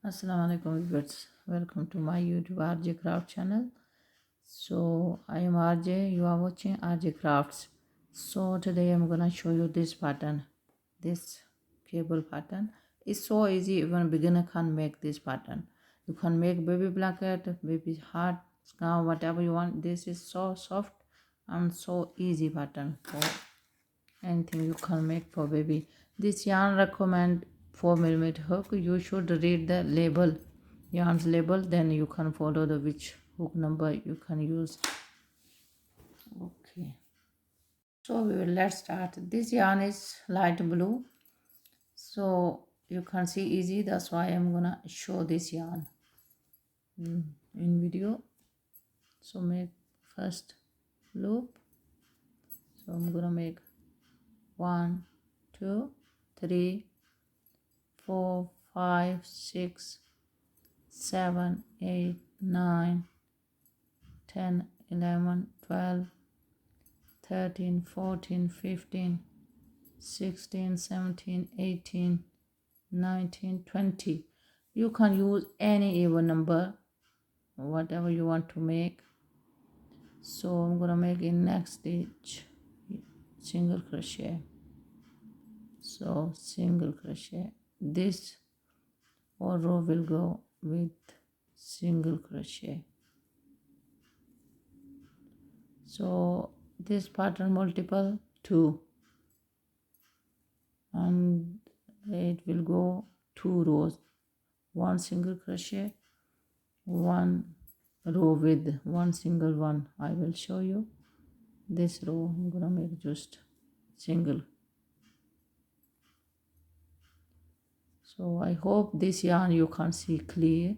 Assalamu alaikum viewers, welcome to my YouTube RJ Craft channel. So I am RJ, you are watching RJ Crafts. So today I'm gonna show you this pattern. This cable pattern is so easy, even beginner can make this pattern. You can make baby blanket, baby heart, scarf, whatever you want. This is so soft and so easy pattern for anything you can make for baby. This yarn recommend 4mm hook. You should read the label, yarn's label, then you can follow the which hook number you can use. Okay, so let's start. This yarn is light blue, so you can see easy, that's why I'm gonna show this yarn in video. So make first loop. So I'm gonna make 1 2 3 4 5 6 7 8 9 10 11 12 13 14 15 16 17 18 19 20. You can use any even number, whatever you want to make. So I'm gonna make in next stitch single crochet. So single crochet, this whole row will go with single crochet. So this pattern multiple 2 and it will go 2 rows, 1 single crochet, 1 row with 1 single one. I will show you this row. I'm gonna make just single. So I hope this yarn you can see clear.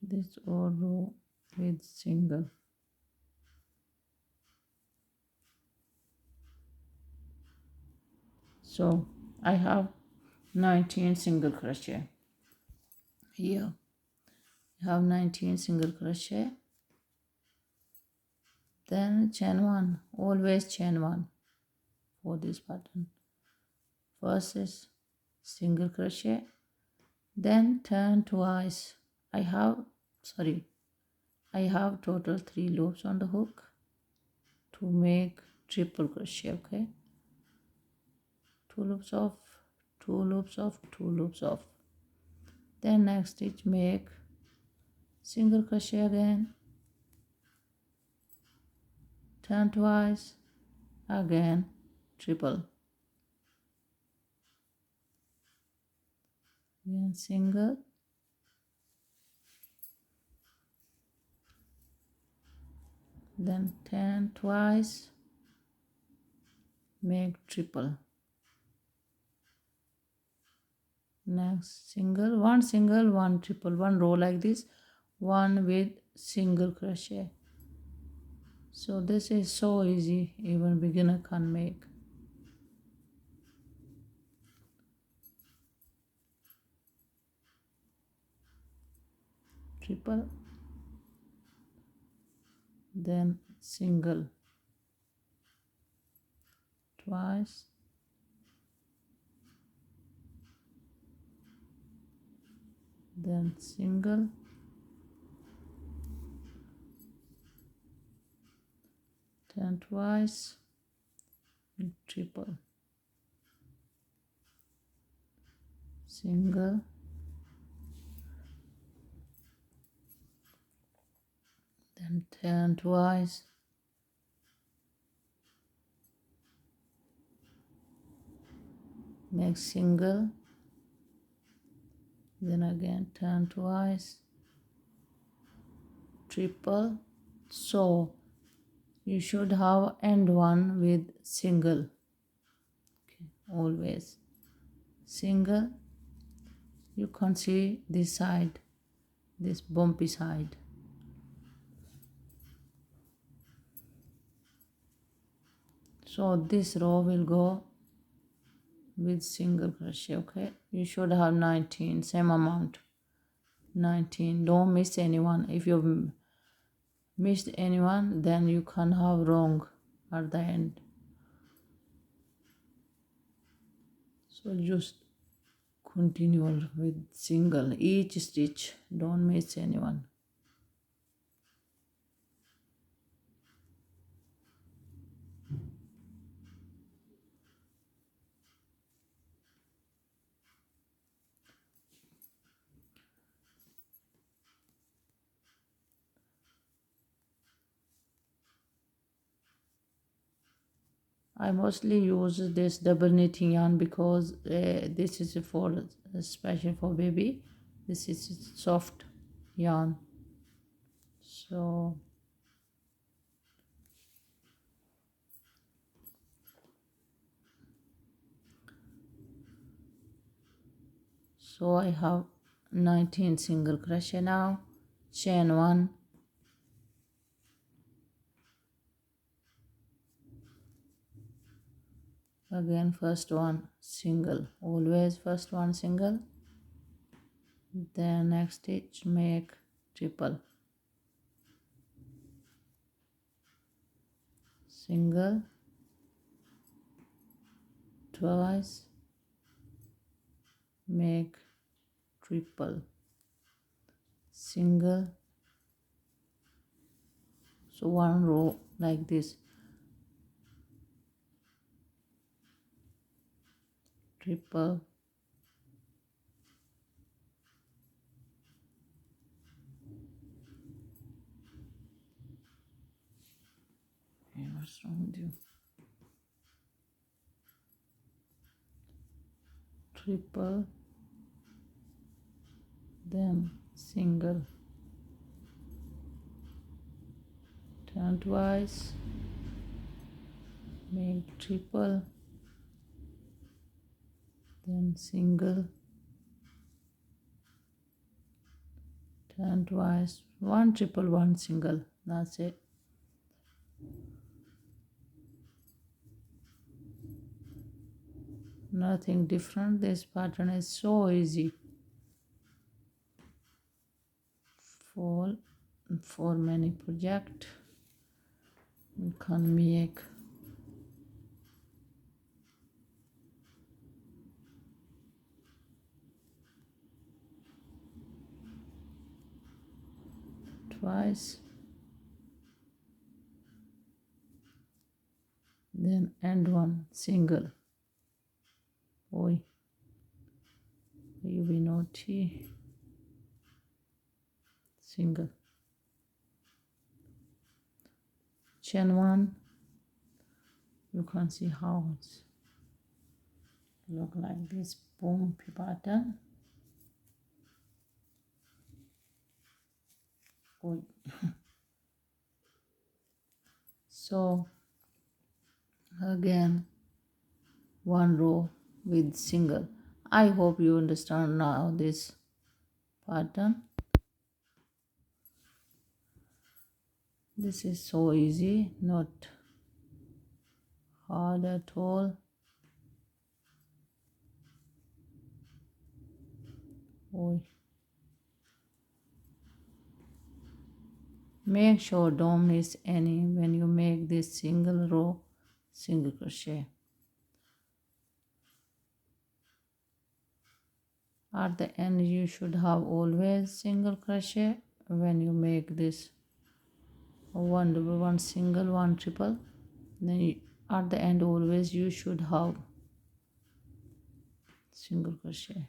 This all row with single. So I have 19 single crochet here. I have 19 single crochet, then chain 1, always chain 1 for this pattern. First is single crochet, then turn twice. I have total 3 loops on the hook to make triple crochet. Okay, 2 loops off, 2 loops off, 2 loops off. Then next stitch make single crochet again, turn twice, again triple, again single, then turn twice, make triple, next single, one triple, one row like this, one with single crochet. So this is so easy, even beginner can make. Triple, then single, twice, then single, turn twice, and triple, single, then turn twice, make single, then again turn twice, triple. So you should have end one with single. Okay, always single. You can see this side, this bumpy side. So this row will go with single crochet. Okay, you should have 19, same amount, 19. Don't miss anyone. If you missed anyone, then you can have wrong at the end. So just continue with single each stitch, don't miss anyone. I mostly use this double knitting yarn because this is for special for baby. This is soft yarn. So I have 19 single crochet now, chain 1, again first one single, always first one single, then next stitch make triple, single, twice, make triple, single. So one row like this, triple, what's wrong with you, triple, then single, turn twice, make triple, then single, turn twice, one triple, one single, that's it. Nothing different. This pattern is so easy for many project. You can make twice, then end one single. Oi, you be naughty. Single, chain 1. You can see how it's look like this boom pattern. Oi. So again one row with single. I hope you understand now this pattern. This is so easy, not hard at all. Oh. Make sure don't miss any when you make this single row single crochet. At the end you should have always single crochet when you make this one double, one single, one triple. Then at the end always you should have single crochet.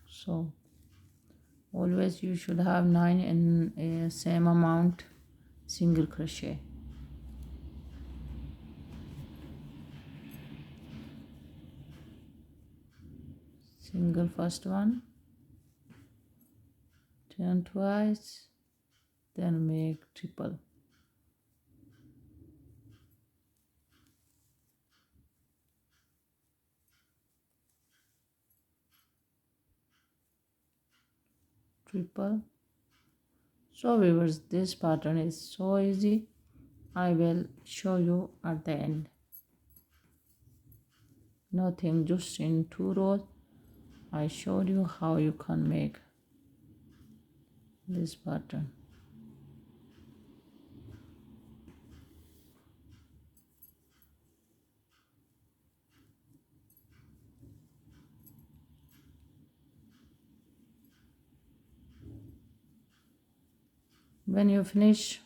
So always you should have 9 and same amount single crochet. Single first one, turn twice, then make triple, triple. So viewers, this pattern is so easy. I will show you at the end. Nothing, just in 2 rows I showed you how you can make this pattern. When you finish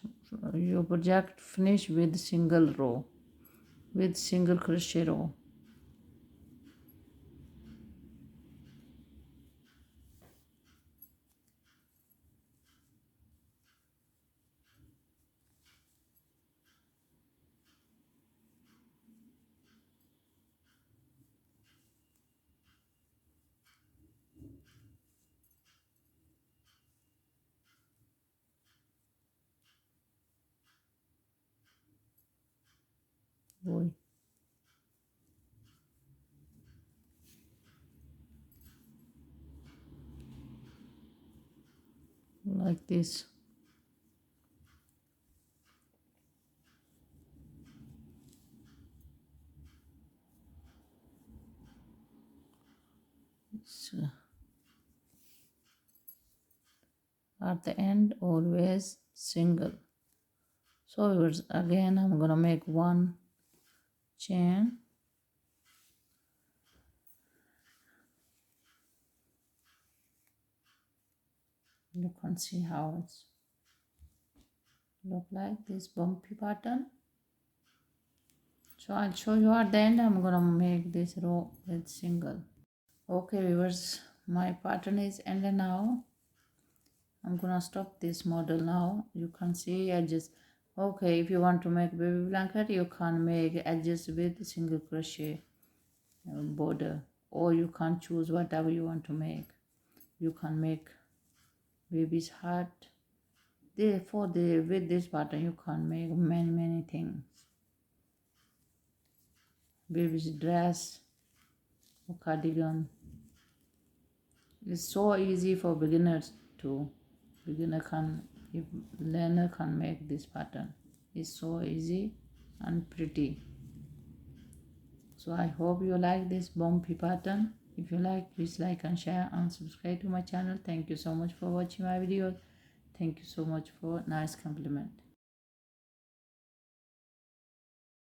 your project, finish with single row, with single crochet row. Boy, like this. So at the end, always single. So viewers, again I'm gonna make one chain. You can see how it's look like this bumpy pattern. So I'll show you at the end. I'm gonna make this row with single. Okay viewers, my pattern is ended now. I'm gonna stop this model now. You can see edges. Okay, if you want to make baby blanket, you can make edges with single crochet border, or you can choose whatever you want to make. You can make baby's hat. Therefore, with this pattern, you can make many things. Baby's dress, or cardigan. It's so easy for beginners too. Beginner can, if learner can make this pattern. It's so easy and pretty. So I hope you like this bumpy pattern. If you like, please like and share and subscribe to my channel. Thank you so much for watching my videos. Thank you so much for nice compliment.